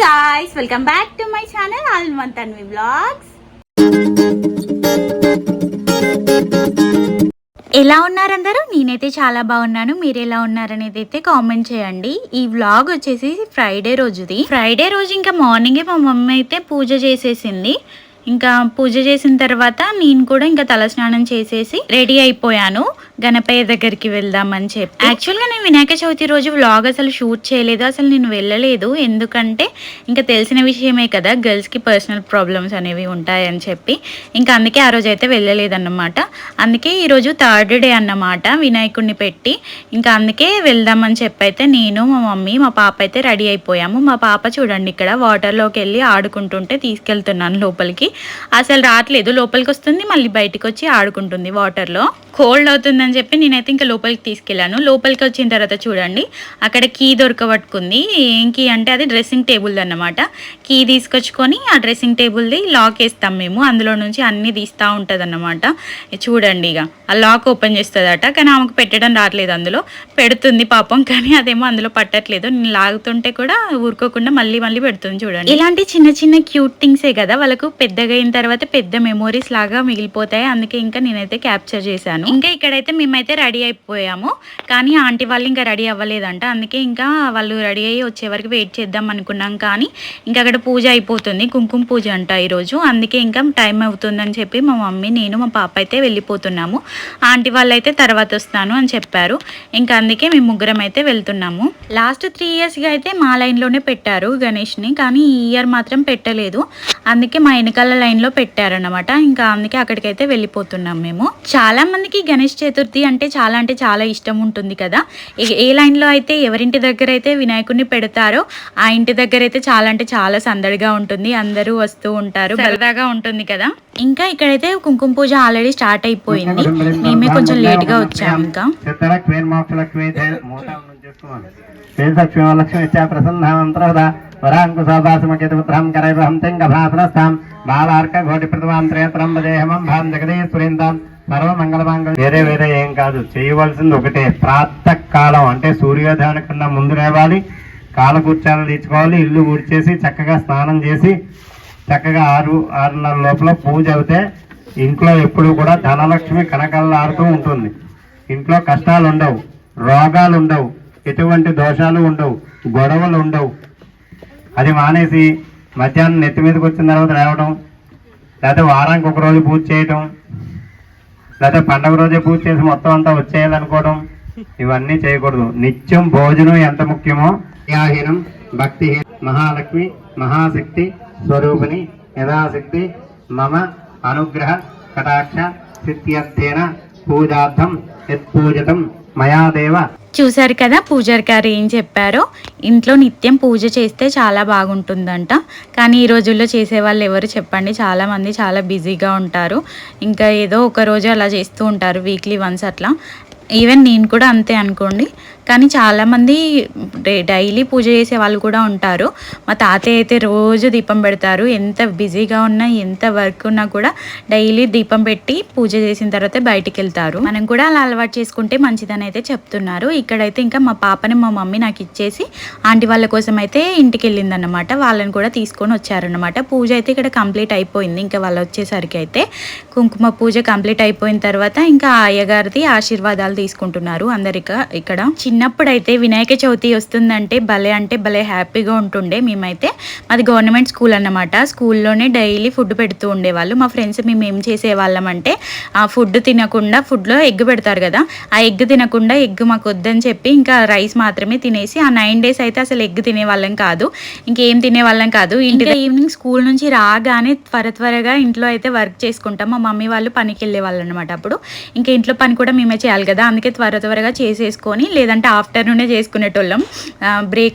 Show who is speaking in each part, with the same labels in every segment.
Speaker 1: guys, welcome back to my channel Alman Tanvi Vlogs. ఎలా ఉన్నారు అందరూ? నేనైతే చాలా బాగున్నాను. మీరు ఎలా ఉన్నారనేది అయితే కామెంట్ చేయండి. ఈ వ్లాగ్ వచ్చేసి ఫ్రైడే రోజుది. ఫ్రైడే రోజు ఇంకా మార్నింగే మా మమ్మీ అయితే పూజ చేసేసింది. ఇంకా పూజ చేసిన తర్వాత నేను కూడా ఇంకా తలస్నానం చేసేసి రెడీ అయిపోయాను గణపయ్య దగ్గరికి వెళ్దామని చెప్పి. యాక్చువల్గా నేను వినాయక చవితి రోజు వ్లాగ్ అసలు షూట్ చేయలేదు, అసలు నేను వెళ్ళలేదు. ఎందుకంటే ఇంకా తెలిసిన విషయమే కదా, గర్ల్స్కి పర్సనల్ ప్రాబ్లమ్స్ అనేవి ఉంటాయని చెప్పి ఇంకా అందుకే ఆ రోజు అయితే వెళ్ళలేదన్నమాట. అందుకే ఈరోజు థర్డ్ డే అన్నమాట వినాయకుడిని పెట్టి. ఇంకా అందుకే వెళ్దామని చెప్పి అయితే నేను, మా మమ్మీ, మా పాప అయితే రెడీ అయిపోయాము. మా పాప చూడండి ఇక్కడ వాటర్లోకి వెళ్ళి ఆడుకుంటుంటే తీసుకెళ్తున్నాను లోపలికి. అసలు రావట్లేదు, లోపలికి వస్తుంది మళ్ళీ బయటకు వచ్చి ఆడుకుంటుంది వాటర్లో. కోల్డ్ అవుతుందని చెప్పి నేనైతే ఇంకా లోపలికి తీసుకెళ్ళాను. లోపలికి వచ్చిన తర్వాత చూడండి అక్కడ కీ దొరకబట్టుకుంది. ఏం కీ అంటే అది డ్రెస్సింగ్ టేబుల్ అన్నమాట. కీ తీసుకొచ్చుకొని ఆ డ్రెస్సింగ్ టేబుల్ది లాక్ వేస్తాం మేము, అందులో నుంచి అన్నీ తీస్తూ ఉంటుంది అన్నమాట. చూడండి ఇక ఆ లాక్ ఓపెన్ చేస్తుందట, కానీ ఆమెకు పెట్టడం రావట్లేదు. అందులో పెడుతుంది పాపం, కానీ అదేమో అందులో పట్టట్లేదు. నేను లాగుతుంటే కూడా ఊరుకోకుండా మళ్ళీ మళ్ళీ పెడుతుంది. చూడండి ఇలాంటి చిన్న చిన్న క్యూట్ థింగ్సే కదా వాళ్ళకు పెద్దగా అయిన తర్వాత పెద్ద మెమోరీస్ లాగా మిగిలిపోతాయి. అందుకే ఇంకా నేనైతే క్యాప్చర్ చేశాను. ఇంకా ఇక్కడైతే మేమైతే రెడీ అయిపోయాము, కానీ ఆంటీ వాళ్ళు ఇంకా రెడీ అవ్వలేదంట. అందుకే ఇంకా వాళ్ళు రెడీ అయ్యి వచ్చే వరకు వెయిట్ చేద్దాం అనుకున్నాం. కానీ ఇంకా అక్కడ పూజ అయిపోతుంది, కుంకుమ పూజ అంట ఈరోజు. అందుకే ఇంకా టైం అవుతుందని చెప్పి మా మమ్మీ, నేను, మా పాప అయితే వెళ్ళిపోతున్నాము. ఆంటీ వాళ్ళు అయితే తర్వాత వస్తాను అని చెప్పారు. ఇంకా అందుకే మేము ముగ్గురం అయితే వెళ్తున్నాము. లాస్ట్ 3 ఇయర్స్గా అయితే మా లైన్లోనే పెట్టారు గణేష్ని, కానీ ఈ ఇయర్ మాత్రం పెట్టలేదు. అందుకే మా వెనకాల లైన్లో పెట్టారన్నమాట. ఇంకా అందుకే అక్కడికైతే వెళ్ళిపోతున్నాం మేము. చాలా మందికి గణేష్ చతుర్థి అంటే చాలా ఇష్టం ఉంటుంది కదా. ఏ లైన్లో అయితే ఎవరింటి దగ్గర అయితే వినాయకుడిని పెడతారో ఆ ఇంటి దగ్గర అయితే చాలా సందడిగా ఉంటుంది. అందరూ వస్తూ ఉంటారు, సరదాగా ఉంటుంది కదా. ఇంకా ఇక్కడైతే కుంకుమ పూజ ఆల్రెడీ స్టార్ట్ అయిపోయింది. మేమే కొంచెం లేట్గా వచ్చాము. ఇంకా
Speaker 2: వేరే వేరే ఏం కాదు, చేయవలసింది ఒకటే. ప్రాతకాలం అంటే సూర్యోదయం కన్నా ముందు లేవాలి, కాలకూర్చాలు తీర్చుకోవాలి, ఇల్లు ఊడ్చేసి చక్కగా స్నానం చేసి చక్కగా 6:30 లోపల పూజ అవుతే ఇంట్లో ఎప్పుడు కూడా ధనలక్ష్మి కనకల్లాడుతూ ఉంటుంది. ఇంట్లో కష్టాలు ఉండవు, రోగాలు ఉండవు, ఎటువంటి దోషాలు ఉండవు, గొడవలు ఉండవు. అది మానేసి మధ్యాహ్నం నెత్తి మీదకి వచ్చిన తర్వాత లేవడం, లేకపోతే వారానికి ఒక రోజు పూజ చేయటం, లేకపోతే పండగ రోజే పూజ చేసి మొత్తం అంతా వచ్చేయాలనుకోవడం, ఇవన్నీ చేయకూడదు. నిత్యం భోజనం ఎంత ముఖ్యమో, యాహీనం భక్తిహీనం మహాలక్ష్మి మహాశక్తి స్వరూపిణి యథాశక్తి మమ అనుగ్రహ కటాక్ష సిద్ధ్యర్థేన పూజార్థం యత్పూజితం మయాదేవ.
Speaker 1: చూసారు కదా పూజారి గారు ఏం చెప్పారో. ఇంట్లో నిత్యం పూజ చేస్తే చాలా బాగుంటుందంట, కానీ ఈ రోజుల్లో చేసే వాళ్ళు ఎవరు చెప్పండి. చాలామంది చాలా బిజీగా ఉంటారు. ఇంకా ఏదో ఒక రోజు అలా చేస్తూ ఉంటారు, వీక్లీ వన్స్ అట్లా. ఈవెన్ నేను కూడా అంతే అనుకోండి. కానీ చాలామంది డైలీ పూజ చేసే వాళ్ళు కూడా ఉంటారు. మా తాతయ్య అయితే రోజు దీపం పెడతారు. ఎంత బిజీగా ఉన్నా, ఎంత వర్క్ ఉన్నా కూడా డైలీ దీపం పెట్టి పూజ చేసిన తర్వాత బయటికి వెళ్తారు. మనం కూడా అలా అలవాటు చేసుకుంటే మంచిదని అయితే చెప్తున్నారు. ఇక్కడైతే ఇంకా మా పాపని మా మమ్మీ నాకు ఇచ్చేసి ఆంటీ వాళ్ళ కోసం అయితే ఇంటికి వెళ్ళిందన్నమాట. వాళ్ళని కూడా తీసుకొని వచ్చారనమాట. పూజ అయితే ఇక్కడ కంప్లీట్ అయిపోయింది. ఇంకా వాళ్ళు వచ్చేసరికి అయితే కుంకుమ పూజ కంప్లీట్ అయిపోయిన తర్వాత ఇంకా అయ్యగారిది ఆశీర్వాదాలు తీసుకుంటున్నారు అందరిక. ఇక్కడ చిన్నప్పుడైతే వినాయక చవితి వస్తుందంటే భలే హ్యాపీగా ఉంటుండే. మేమైతే మాది గవర్నమెంట్ స్కూల్ అన్నమాట. స్కూల్లోనే డైలీ ఫుడ్ పెడుతూ ఉండేవాళ్ళు. మా ఫ్రెండ్స్ మేము ఏం చేసేవాళ్ళం అంటే ఆ ఫుడ్ తినకుండా, ఫుడ్లో ఎగ్ పెడతారు కదా, ఆ ఎగ్ తినకుండా ఎగ్ మాకు వద్దని చెప్పి ఇంకా రైస్ మాత్రమే తినేసి ఆ 9 days అయితే అసలు ఎగ్ తినేవాళ్ళం కాదు, ఇంకేం తినేవాళ్ళం కాదు. ఇంటి ఈవినింగ్ స్కూల్ నుంచి రాగానే త్వరగా ఇంట్లో అయితే వర్క్ చేసుకుంటాం. మా మమ్మీ వాళ్ళు పనికి వెళ్ళే వాళ్ళు అనమాట. అప్పుడు ఇంకా ఇంట్లో పని కూడా మేమే చేయాలి కదా, అందుకే త్వరగా చేసేసుకొని, లేదంటే ఆఫ్టర్నూనే చేసుకునేటోళ్ళం.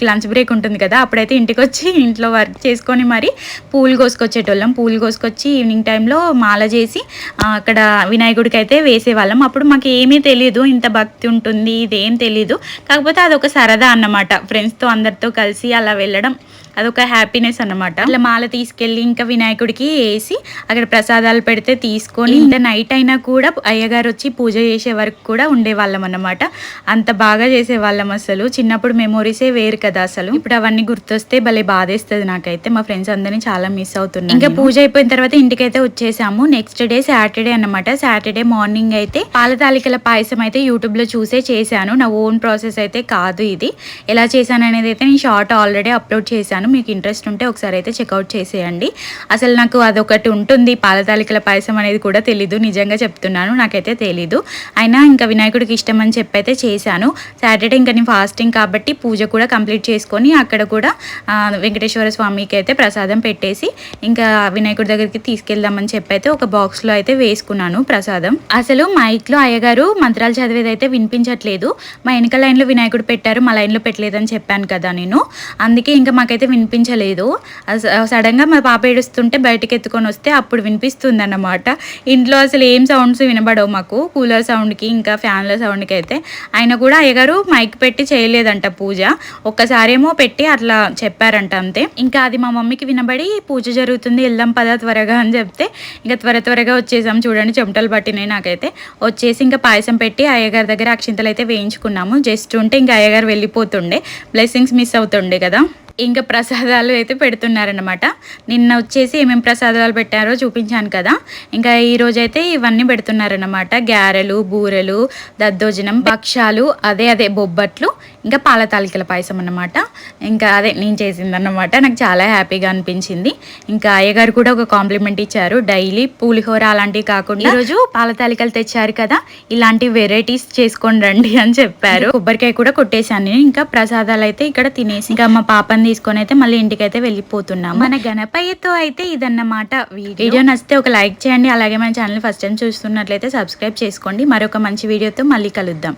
Speaker 1: లంచ్ బ్రేక్ ఉంటుంది కదా, అప్పుడైతే ఇంటికి వచ్చి ఇంట్లో వర్క్ చేసుకొని మరి పూలు కోసుకొచ్చేటోళ్ళం. పూలు కోసుకొచ్చి ఈవినింగ్ టైంలో మాల చేసి అక్కడ వినాయకుడికి అయితే వేసేవాళ్ళం. అప్పుడు మాకు ఏమీ తెలియదు, ఇంత భక్తి ఉంటుంది ఇదేం తెలీదు. కాకపోతే అదొక సరదా అన్నమాట. ఫ్రెండ్స్తో అందరితో కలిసి అలా వెళ్ళడం అదొక హ్యాపీనెస్ అన్నమాట. అట్లా మాల తీసుకెళ్ళి ఇంకా వినాయకుడికి వేసి అక్కడ ప్రసాదాలు పెడితే తీసుకొని ఇంకా నైట్ అయినా కూడా అయ్యగారు వచ్చి పూజ చేసే వరకు కూడా ఉండేవాళ్ళం అన్నమాట. అంత బాగా చేసేవాళ్ళం. అసలు చిన్నప్పుడు మెమోరీసే వేరు కదా. అసలు ఇప్పుడు అవన్నీ గుర్తొస్తే భలే బాధేస్తుంది నాకైతే. మా ఫ్రెండ్స్ అందరినీ చాలా మిస్ అవుతున్నాను. ఇంకా పూజ అయిపోయిన తర్వాత ఇంటికైతే వచ్చేసాము. నెక్స్ట్ డే సాటర్డే అన్నమాట. సాటర్డే మార్నింగ్ అయితే పాల తాలికల పాయసం అయితే యూట్యూబ్ లో చూసే చేశాను. నా ఓన్ ప్రాసెస్ అయితే కాదు ఇది. ఎలా చేశాను అనేది అయితే నేను షార్ట్ ఆల్రెడీ అప్లోడ్ చేశాను. మీకు ఇంట్రెస్ట్ ఉంటే ఒకసారి అయితే చెక్అవుట్ చేసేయండి. అసలు నాకు అదొకటి ఉంటుంది పాల తాలికల పాయసం అనేది కూడా తెలీదు. నిజంగా చెప్తున్నాను, నాకైతే తెలీదు. అయినా ఇంకా వినాయకుడికి ఇష్టం అని చెప్పి అయితే చేశాను. సాటర్డే ఇంకా నేను ఫాస్టింగ్ కాబట్టి పూజ కూడా కంప్లీట్ చేసుకొని అక్కడ కూడా వెంకటేశ్వర స్వామికి అయితే ప్రసాదం పెట్టేసి ఇంకా వినాయకుడి దగ్గరికి తీసుకెళ్దామని చెప్పి అయితే ఒక బాక్స్లో అయితే వేసుకున్నాను ప్రసాదం. అసలు మైక్లో అయ్యగారు మంత్రాలు చదివేది అయితే వినిపించట్లేదు. మా వెనక లైన్లో వినాయకుడు పెట్టారు, మా లైన్లో పెట్టలేదని చెప్పాను కదా నేను. అందుకే ఇంకా మాకైతే వినిపించలేదు. సడన్గా మా పాప ఏడుస్తుంటే బయటకు ఎత్తుకొని వస్తే అప్పుడు వినిపిస్తుంది అన్నమాట. ఇంట్లో అసలు ఏం సౌండ్స్ వినబడవు మాకు, కూలర్ సౌండ్కి ఇంకా ఫ్యాన్ల సౌండ్కి అయితే. అయినా కూడా అయ్యగారు మైక్ పెట్టి చేయలేదంట పూజ. ఒక్కసారేమో పెట్టి అట్లా చెప్పారంట అంతే. ఇంకా అది మా మమ్మీకి వినబడి పూజ జరుగుతుంది వెళ్దాం పదా త్వరగా అని చెప్తే ఇంకా త్వరగా వచ్చేసాం. చూడండి చెమటలు పట్టినాయి నాకైతే. వచ్చేసి ఇంకా పాయసం పెట్టి అయ్యగారి దగ్గర అక్షింతలు అయితే వేయించుకున్నాము. జస్ట్ ఉంటే ఇంకా అయ్యగారు వెళ్ళిపోతుండే, బ్లెస్సింగ్స్ మిస్ అవుతుండే కదా. ఇంకా ప్రసాదాలు అయితే పెడుతున్నారనమాట. నిన్న వచ్చేసి ఏమేమి ప్రసాదాలు పెట్టారో చూపించాను కదా. ఇంకా ఈరోజు అయితే ఇవన్నీ పెడుతున్నారనమాట. గారెలు, బూరెలు, దద్దోజనం, భక్షాలు, అదే బొబ్బట్లు, ఇంకా పాల తాలికల పాయసం అన్నమాట. ఇంకా అదే నేను చేసిందన్నమాట. నాకు చాలా హ్యాపీగా అనిపించింది. ఇంకా అయ్యగారు కూడా ఒక కాంప్లిమెంట్ ఇచ్చారు. డైలీ పులిహోర అలాంటివి కాకుండా ఈరోజు పాల తాలికలు తెచ్చారు కదా, ఇలాంటి వెరైటీస్ చేసుకొని రండి అని చెప్పారు. కొబ్బరికాయ కూడా కొట్టేశాను నేను. ఇంకా ప్రసాదాలు అయితే ఇక్కడ తినేసి ఇంకా మా పాపని తీసుకొని అయితే మళ్ళీ ఇంటికి అయితే వెళ్ళిపోతున్నాం. మన గణపయ్యతో అయితే ఇదన్నమాట. వీడియో నచ్చితే ఒక లైక్ చేయండి. అలాగే మన ఛానల్ ఫస్ట్ టైం చూస్తున్నట్లయితే సబ్స్క్రైబ్ చేసుకోండి. మరొక మంచి వీడియోతో మళ్ళీ కలుద్దాం.